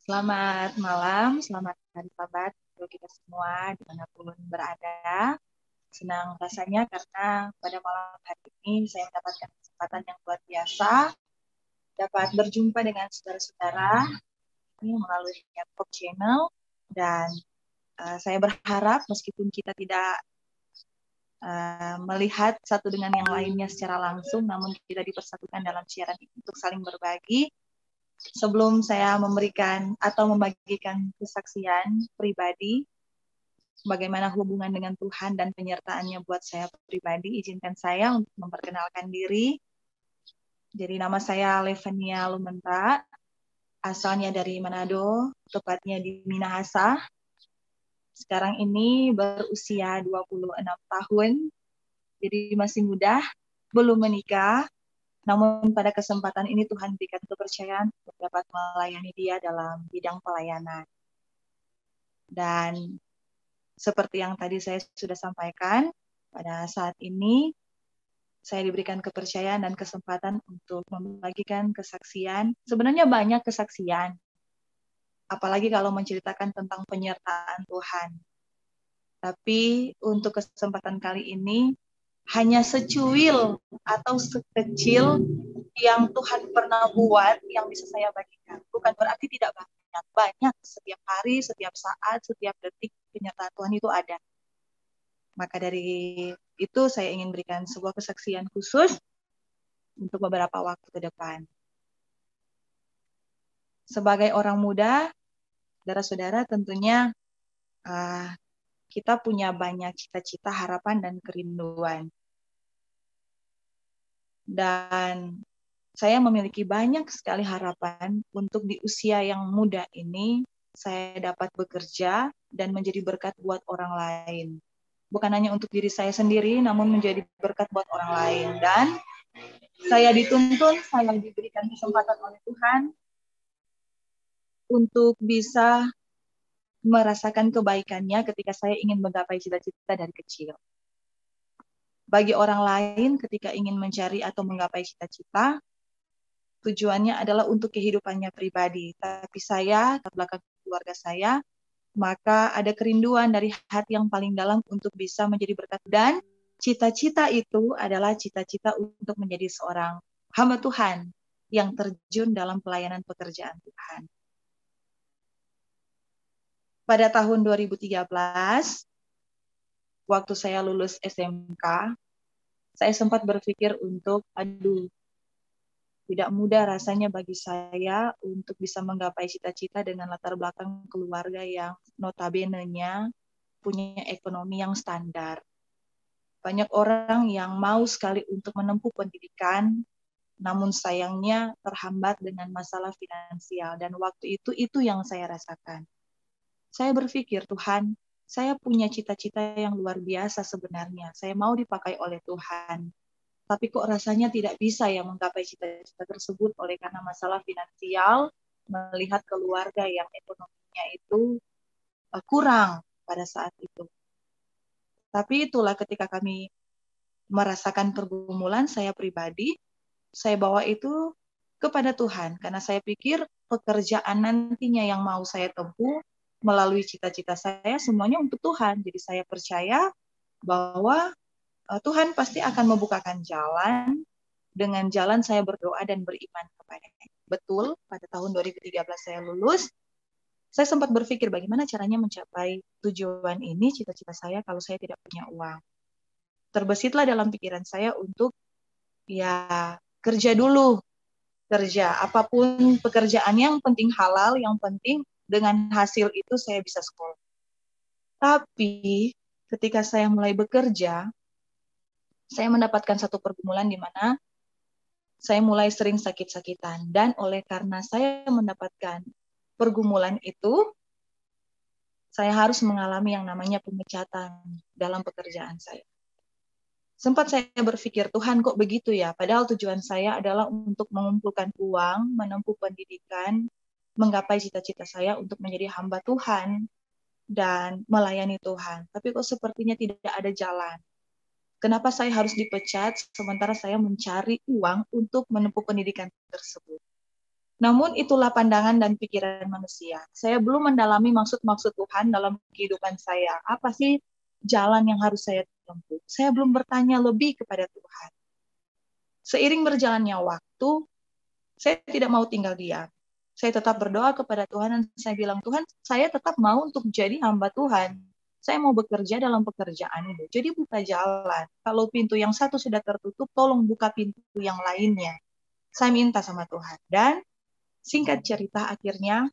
Selamat malam, selamat hari Sabat untuk kita semua dimanapun berada. Senang rasanya karena pada malam hari ini saya mendapatkan kesempatan yang luar biasa dapat berjumpa dengan saudara-saudara ini melalui Pop Channel dan saya berharap meskipun kita tidak melihat satu dengan yang lainnya secara langsung, namun kita dipersatukan dalam siaran ini untuk saling berbagi. Sebelum saya memberikan atau membagikan kesaksian pribadi, bagaimana hubungan dengan Tuhan dan penyertaannya buat saya pribadi, izinkan saya untuk memperkenalkan diri. Jadi nama saya Levania Lumenta, asalnya dari Manado, tepatnya di Minahasa. Sekarang ini berusia 26 tahun, jadi masih muda, belum menikah. Namun pada kesempatan ini Tuhan berikan kepercayaan untuk dapat melayani dia dalam bidang pelayanan. Dan seperti yang tadi saya sudah sampaikan, pada saat ini saya diberikan kepercayaan dan kesempatan untuk membagikan kesaksian. Sebenarnya banyak kesaksian, apalagi kalau menceritakan tentang penyertaan Tuhan. Tapi untuk kesempatan kali ini, hanya secuil atau sekecil yang Tuhan pernah buat yang bisa saya bagikan. Bukan berarti tidak banyak. Banyak setiap hari, setiap saat, setiap detik penyertaan Tuhan itu ada. Maka dari itu saya ingin berikan sebuah kesaksian khusus untuk beberapa waktu ke depan. Sebagai orang muda, saudara-saudara tentunya kita punya banyak cita-cita, harapan, dan kerinduan. Dan saya memiliki banyak sekali harapan untuk di usia yang muda ini saya dapat bekerja dan menjadi berkat buat orang lain. Bukan hanya untuk diri saya sendiri, namun menjadi berkat buat orang lain. Dan saya dituntun, saya diberikan kesempatan oleh Tuhan untuk bisa merasakan kebaikannya ketika saya ingin menggapai cita-cita dari kecil. Bagi orang lain ketika ingin mencari atau menggapai cita-cita, tujuannya adalah untuk kehidupannya pribadi. Tapi saya, latar belakang keluarga saya, maka ada kerinduan dari hati yang paling dalam untuk bisa menjadi berkat. Dan cita-cita itu adalah cita-cita untuk menjadi seorang hamba Tuhan yang terjun dalam pelayanan pekerjaan Tuhan. Pada tahun 2013, waktu saya lulus SMK, saya sempat berpikir untuk, tidak mudah rasanya bagi saya untuk bisa menggapai cita-cita dengan latar belakang keluarga yang notabene-nya punya ekonomi yang standar. Banyak orang yang mau sekali untuk menempuh pendidikan, namun sayangnya terhambat dengan masalah finansial. Dan waktu itu yang saya rasakan. Saya berpikir, Tuhan, saya punya cita-cita yang luar biasa sebenarnya. Saya mau dipakai oleh Tuhan. Tapi kok rasanya tidak bisa ya menggapai cita-cita tersebut oleh karena masalah finansial, melihat keluarga yang ekonominya itu kurang pada saat itu. Tapi itulah ketika kami merasakan pergumulan, saya pribadi, saya bawa itu kepada Tuhan. Karena saya pikir pekerjaan nantinya yang mau saya tempuh melalui cita-cita saya semuanya untuk Tuhan. Jadi saya percaya bahwa Tuhan pasti akan membukakan jalan dengan jalan saya berdoa dan beriman kepadanya. Betul, pada tahun 2013 saya lulus, saya sempat berpikir bagaimana caranya mencapai tujuan ini, cita-cita saya kalau saya tidak punya uang. Terbesitlah dalam pikiran saya untuk kerja dulu. Kerja, apapun pekerjaan yang penting halal, yang penting dengan hasil itu saya bisa sekolah. Tapi ketika saya mulai bekerja, saya mendapatkan satu pergumulan di mana saya mulai sering sakit-sakitan. Dan oleh karena saya mendapatkan pergumulan itu, saya harus mengalami yang namanya pemecatan dalam pekerjaan saya. Sempat saya berpikir, Tuhan kok begitu ya? Padahal tujuan saya adalah untuk mengumpulkan uang, menempuh pendidikan, menggapai cita-cita saya untuk menjadi hamba Tuhan dan melayani Tuhan. Tapi kok sepertinya tidak ada jalan. Kenapa saya harus dipecat sementara saya mencari uang untuk menempuh pendidikan tersebut? Namun itulah pandangan dan pikiran manusia. Saya belum mendalami maksud-maksud Tuhan dalam kehidupan saya. Apa sih jalan yang harus saya tempuh? Saya belum bertanya lebih kepada Tuhan. Seiring berjalannya waktu, saya tidak mau tinggal diam. Saya tetap berdoa kepada Tuhan dan saya bilang, Tuhan, saya tetap mau untuk jadi hamba Tuhan. Saya mau bekerja dalam pekerjaan ini. Jadi buka jalan. Kalau pintu yang satu sudah tertutup, tolong buka pintu yang lainnya. Saya minta sama Tuhan. Dan singkat cerita, akhirnya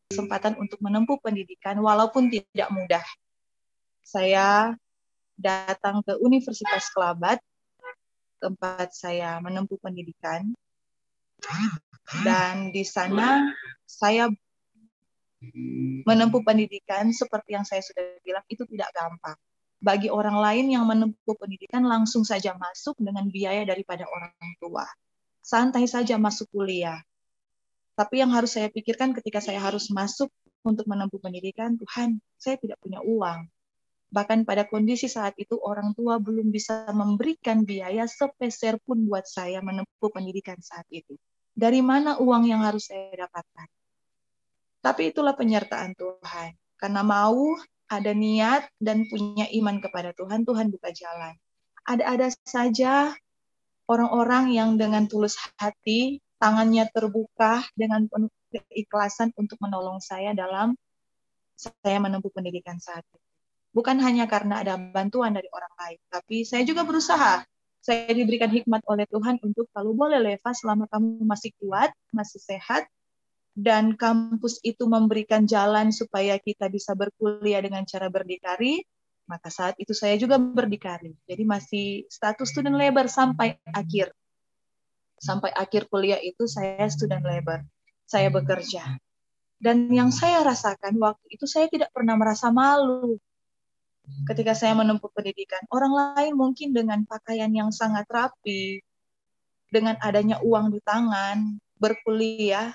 kesempatan untuk menempuh pendidikan walaupun tidak mudah. Saya datang ke Universitas Kelabat, tempat saya menempuh pendidikan. Dan di sana saya menempuh pendidikan seperti yang saya sudah bilang, itu tidak gampang. Bagi orang lain yang menempuh pendidikan langsung saja masuk dengan biaya daripada orang tua. Santai saja masuk kuliah. Tapi yang harus saya pikirkan ketika saya harus masuk untuk menempuh pendidikan, Tuhan, saya tidak punya uang. Bahkan pada kondisi saat itu orang tua belum bisa memberikan biaya sepeser pun buat saya menempuh pendidikan saat itu. Dari mana uang yang harus saya dapatkan? Tapi itulah penyertaan Tuhan. Karena mau, ada niat, dan punya iman kepada Tuhan, Tuhan buka jalan. Ada-ada saja orang-orang yang dengan tulus hati, tangannya terbuka dengan penuh keikhlasan untuk menolong saya dalam saya menempuh pendidikan saat itu. Bukan hanya karena ada bantuan dari orang lain, tapi saya juga berusaha. Saya diberikan hikmat oleh Tuhan untuk kalau boleh Leva, selama kamu masih kuat, masih sehat, dan kampus itu memberikan jalan supaya kita bisa berkuliah dengan cara berdikari, maka saat itu saya juga berdikari. Jadi masih status student labor sampai akhir. Sampai akhir kuliah itu saya student labor. Saya bekerja. Dan yang saya rasakan waktu itu saya tidak pernah merasa malu. Ketika saya menempuh pendidikan, orang lain mungkin dengan pakaian yang sangat rapi, dengan adanya uang di tangan, berkuliah,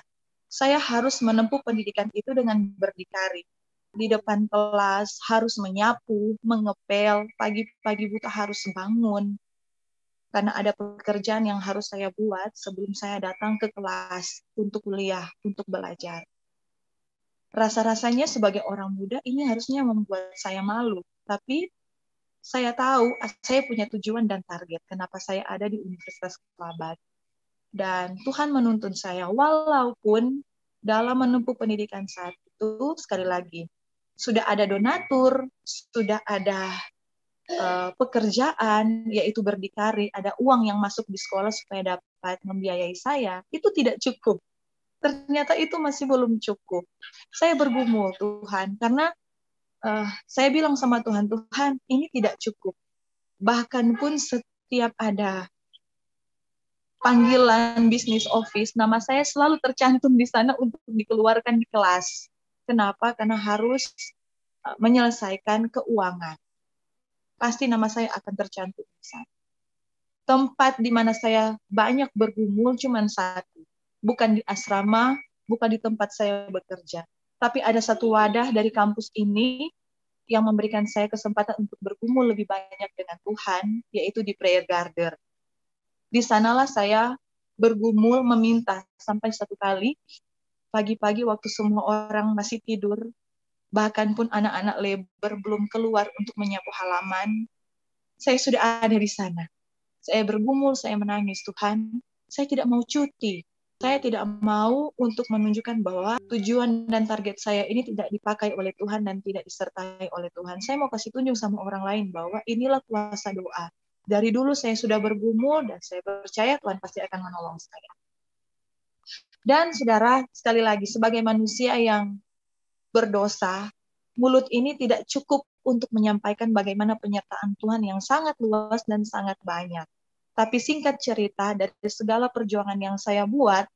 saya harus menempuh pendidikan itu dengan berdikari. Di depan kelas harus menyapu, mengepel, pagi-pagi buta harus bangun. Karena ada pekerjaan yang harus saya buat sebelum saya datang ke kelas untuk kuliah, untuk belajar. Rasa-rasanya sebagai orang muda ini harusnya membuat saya malu. Tapi saya tahu saya punya tujuan dan target. Kenapa saya ada di Universitas Kelabat. Dan Tuhan menuntun saya walaupun dalam menempuh pendidikan saat itu, sekali lagi, sudah ada donatur, sudah ada pekerjaan, yaitu berdikari, ada uang yang masuk di sekolah supaya dapat membiayai saya, itu tidak cukup. Ternyata itu masih belum cukup. Saya bergumul, Tuhan, karena saya bilang sama Tuhan, Tuhan, ini tidak cukup. Bahkan pun setiap ada panggilan bisnis office, nama saya selalu tercantum di sana untuk dikeluarkan di kelas. Kenapa? Karena harus menyelesaikan keuangan. Pasti nama saya akan tercantum di sana. Tempat di mana saya banyak bergumul cuma satu. Bukan di asrama, bukan di tempat saya bekerja. Tapi ada satu wadah dari kampus ini yang memberikan saya kesempatan untuk bergumul lebih banyak dengan Tuhan, yaitu di Prayer Garden. Di sanalah saya bergumul meminta sampai satu kali, pagi-pagi waktu semua orang masih tidur, bahkan pun anak-anak labor belum keluar untuk menyapu halaman, saya sudah ada di sana. Saya bergumul, saya menangis, Tuhan, saya tidak mau cuti. Saya tidak mau untuk menunjukkan bahwa tujuan dan target saya ini tidak dipakai oleh Tuhan dan tidak disertai oleh Tuhan. Saya mau kasih tunjuk sama orang lain bahwa inilah kuasa doa. Dari dulu saya sudah bergumul dan saya percaya Tuhan pasti akan menolong saya. Dan saudara, sekali lagi, sebagai manusia yang berdosa, mulut ini tidak cukup untuk menyampaikan bagaimana penyertaan Tuhan yang sangat luas dan sangat banyak. Tapi singkat cerita, dari segala perjuangan yang saya buat,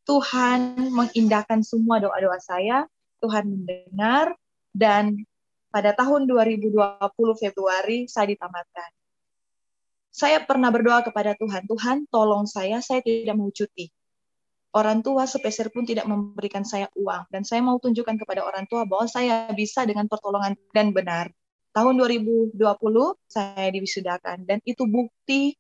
Tuhan mengindahkan semua doa-doa saya, Tuhan mendengar, dan pada tahun 2020 Februari saya ditamatkan. Saya pernah berdoa kepada Tuhan, Tuhan tolong saya tidak mau cuti. Orang tua sepeser pun tidak memberikan saya uang, dan saya mau tunjukkan kepada orang tua bahwa saya bisa dengan pertolongan dan benar. Tahun 2020 saya diwisudakan, dan itu bukti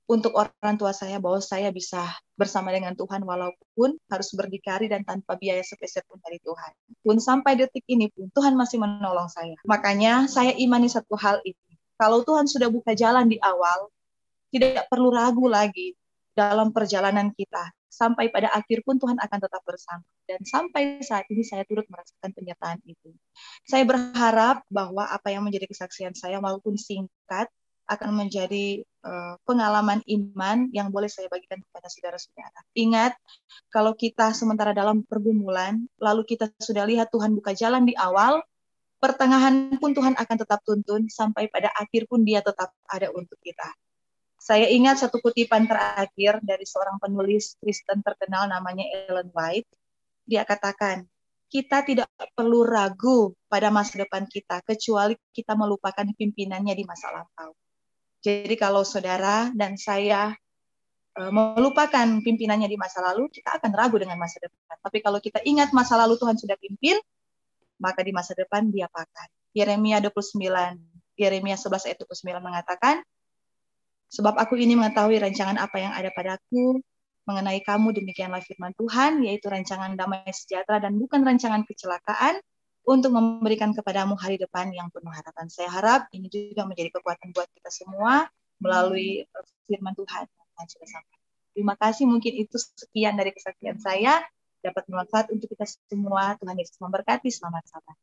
untuk orang tua saya bahwa saya bisa bersama dengan Tuhan walaupun harus berdikari dan tanpa biaya sepeser pun dari Tuhan. Pun sampai detik ini pun Tuhan masih menolong saya. Makanya saya imani satu hal ini. Kalau Tuhan sudah buka jalan di awal, tidak perlu ragu lagi dalam perjalanan kita. Sampai pada akhir pun Tuhan akan tetap bersama. Dan sampai saat ini saya turut merasakan penyertaan itu. Saya berharap bahwa apa yang menjadi kesaksian saya walaupun singkat, akan menjadi pengalaman iman yang boleh saya bagikan kepada saudara-saudara. Ingat, kalau kita sementara dalam pergumulan, lalu kita sudah lihat Tuhan buka jalan di awal, pertengahan pun Tuhan akan tetap tuntun, sampai pada akhir pun Dia tetap ada untuk kita. Saya ingat satu kutipan terakhir dari seorang penulis Kristen terkenal namanya Ellen White. Dia katakan, kita tidak perlu ragu pada masa depan kita, kecuali kita melupakan pimpinannya di masa lampau. Jadi kalau saudara dan saya melupakan pimpinannya di masa lalu, kita akan ragu dengan masa depan. Tapi kalau kita ingat masa lalu Tuhan sudah pimpin, maka di masa depan Dia pakai. Yeremia 29, Yeremia 11 ayat 29 mengatakan, sebab aku ini mengetahui rancangan apa yang ada padaku mengenai kamu, demikianlah firman Tuhan, yaitu rancangan damai sejahtera dan bukan rancangan kecelakaan, untuk memberikan kepadamu hari depan yang penuh harapan. Saya harap ini juga menjadi kekuatan buat kita semua melalui firman Tuhan yang sudah sampai. Terima kasih, mungkin itu sekian dari kesaksian saya, dapat bermanfaat untuk kita semua. Tuhan Yesus memberkati, selamat sabat.